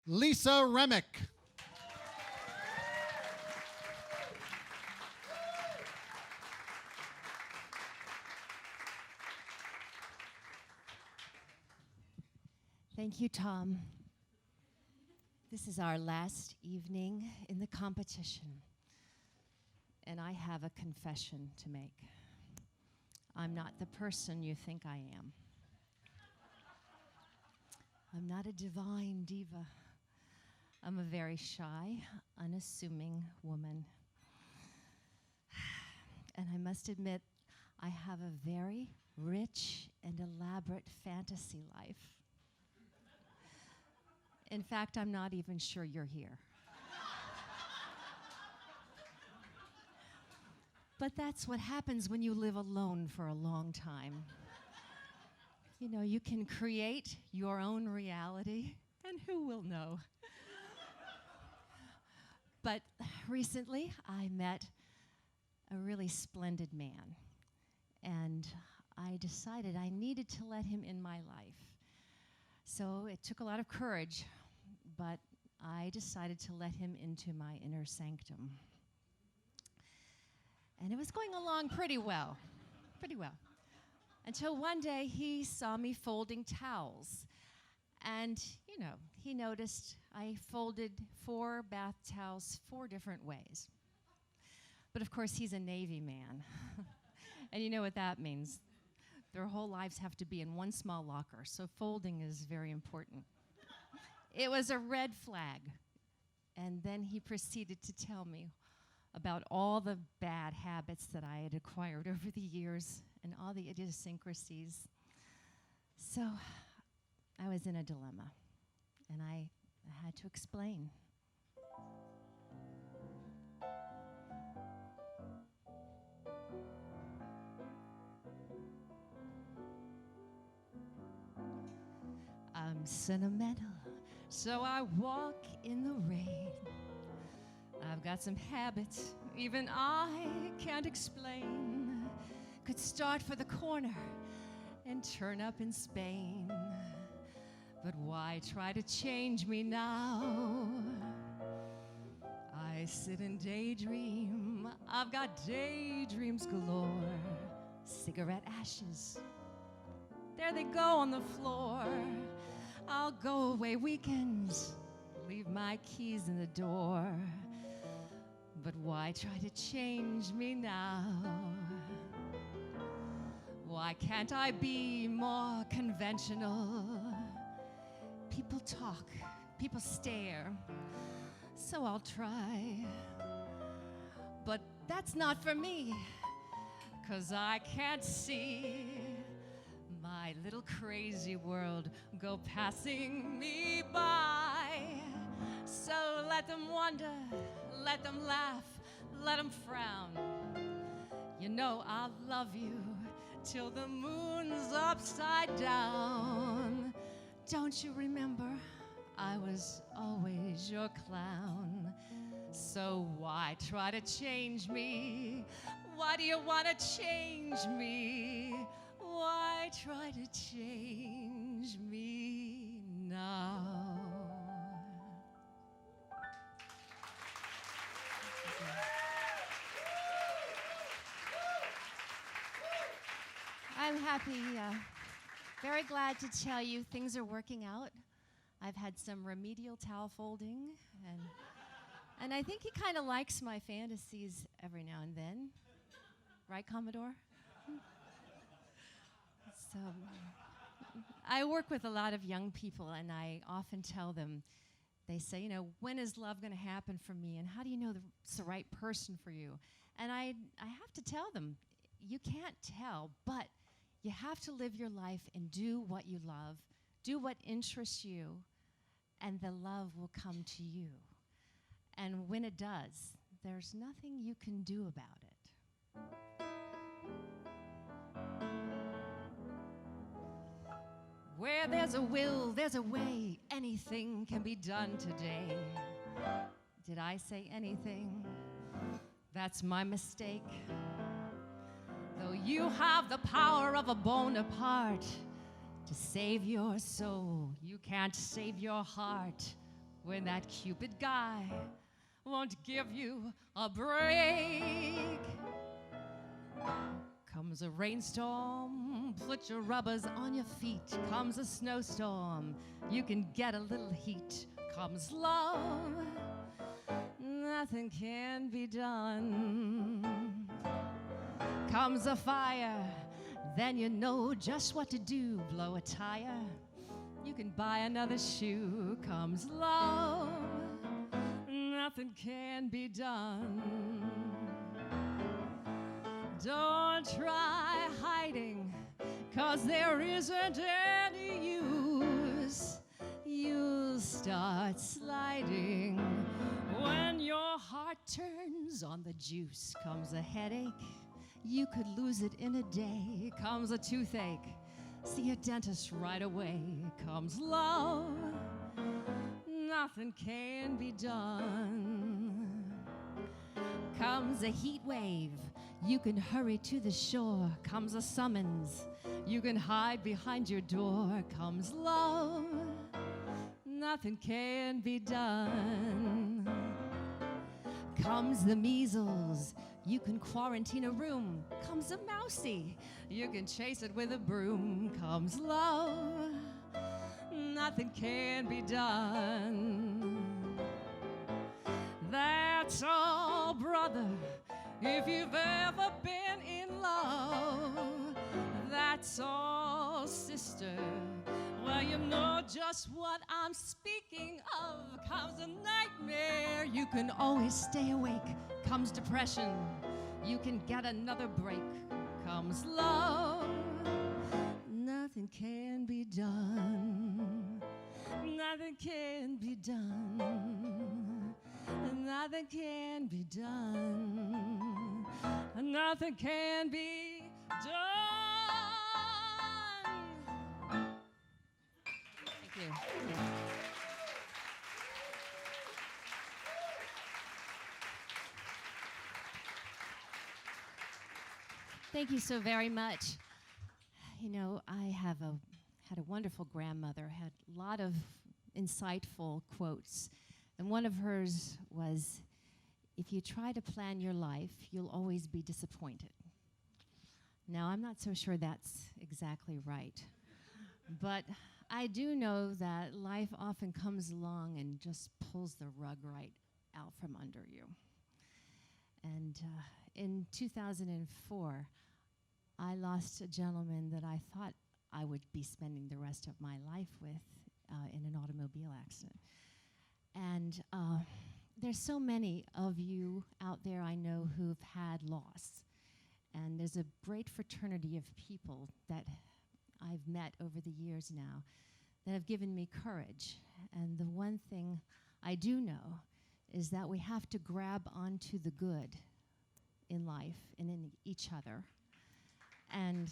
LisaRemick. Thank you, Tom. This is our last evening in the competition, and I have a confession to make. I'm not the person you think I am. I'm not a divine diva. I'm a very shy, unassuming woman. And I must admit, I have a very rich and elaborate fantasy life. In fact, I'm not even sure you're here. But that's what happens when you live alone for a long time. You know, you can create your own reality, and who will know? But recently, I met a really splendid man, and I decided I needed to let him in my life. So it took a lot of courage, but I decided to let him into my inner sanctum. And it was going along pretty well, until one day he saw me folding towels. And, you know, he noticed I folded 4 bath towels 4 different ways. But of course, he's a Navy man. And you know what that means. Their whole lives have to be in one small locker, so folding is very important. It was a red flag. And then he proceeded to tell me about all the bad habits that I had acquired over the years and all the idiosyncrasies. So I was in a dilemma, and I had to explain. I'm sentimental, so I walk in the rain. I've got some habits even I can't explain. Could start for the corner and turn up in Spain. But why try to change me now? I sit and daydream. I've got daydreams galore. Cigarette ashes, there they go on the floor. I'll go away weekends, leave my keys in the door. But why try to change me now? Why can't I be more conventional? People talk, people stare, so I'll try. But that's not for me, 'cause I can't see my little crazy world go passing me by. So let them wonder, let them laugh, let them frown. You know I'll love you till the moon's upside down. Don't you remember I was always your clown? So why try to change me? Why do you want to change me? Why try to change me now? I'm happy, very glad to tell you things are working out. I've had some remedial towel folding, and I think he kind of likes my fantasies every now and then. Right, Commodore? So, I work with a lot of young people, and I often tell them, they say, you know, when is love going to happen for me, and how do you know it's the right person for you? And I have to tell them, you can't tell, but you have to live your life and do what you love, do what interests you, and the love will come to you. And when it does, there's nothing you can do about it. Where there's a will, there's a way. Anything can be done today. Did I say anything? That's my mistake. Though you have the power of a Bonaparte to save your soul, you can't save your heart when that Cupid guy won't give you a break. Comes a rainstorm, put your rubbers on your feet. Comes a snowstorm, you can get a little heat. Comes love, nothing can be done. Comes a fire, then you know just what to do. Blow a tire, you can buy another shoe. Comes love, nothing can be done. Don't try hiding, 'cause there isn't any use. You'll start sliding when your heart turns on the juice. Comes a headache, you could lose it in a day. Comes a toothache, see a dentist right away. Comes love, nothing can be done. Comes a heat wave, you can hurry to the shore. Comes a summons, you can hide behind your door. Comes love, nothing can be done. Comes the measles, you can quarantine a room. Comes a mousey, you can chase it with a broom. Comes love, nothing can be done. That's all, brother, if you've ever been in love. That's all, sister, well, you know just what I'm speaking of. Comes a nightmare, you can always stay awake. Comes depression, you can get another break. Comes love, nothing can be done. Nothing can be done. Nothing can be done. Nothing can be done. Thank you. Thank you so very much. You know, I had a wonderful grandmother, had a lot of insightful quotes. And one of hers was, if you try to plan your life, you'll always be disappointed. Now, I'm not so sure that's exactly right. But I do know that life often comes along and just pulls the rug right out from under you. And in 2004, I lost a gentleman that I thought I would be spending the rest of my life with in an automobile accident. And there's so many of you out there I know who've had loss. And there's a great fraternity of people that I've met over the years now that have given me courage. And the one thing I do know is that we have to grab onto the good in life and in each other. And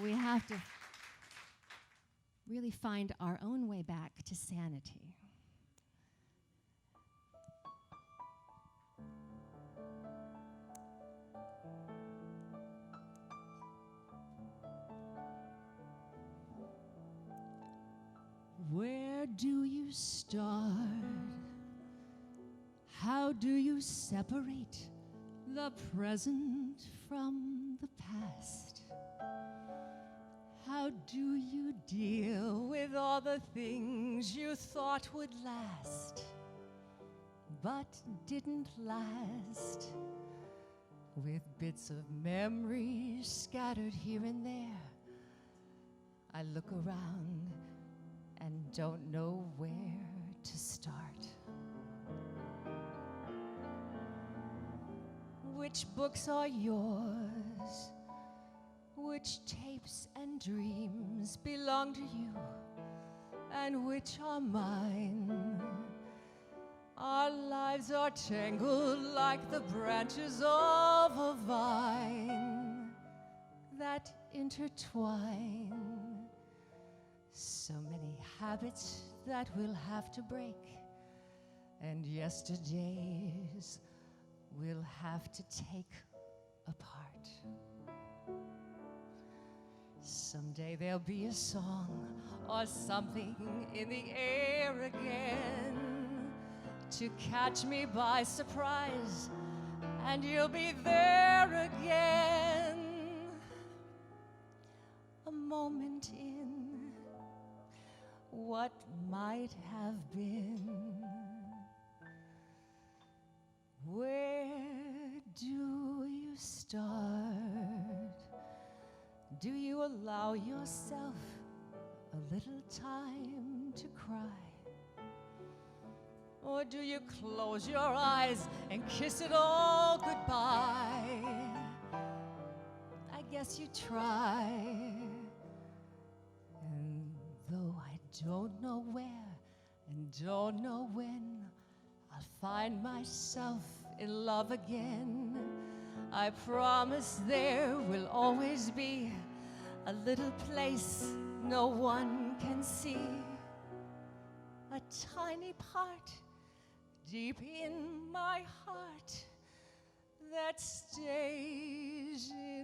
we have to really find our own way back to sanity. Where do you start? How do you separate the present from the past? How do you deal with all the things you thought would last, but didn't last? With bits of memory scattered here and there, I look around and don't know where to start. Which books are yours? Which tapes and dreams belong to you? And which are mine? Our lives are tangled like the branches of a vine that intertwine. So many habits that we'll have to break, and yesterdays we'll have to take apart. Someday there'll be a song or something in the air again to catch me by surprise, and you'll be there again. A moment in what might have been. Where do you start? Do you allow yourself a little time to cry? Or do you close your eyes and kiss it all goodbye? I guess you try. And though I don't know where and don't know when I'll find myself in love again, I promise there will always be a little place no one can see, a tiny part deep in my heart that stays in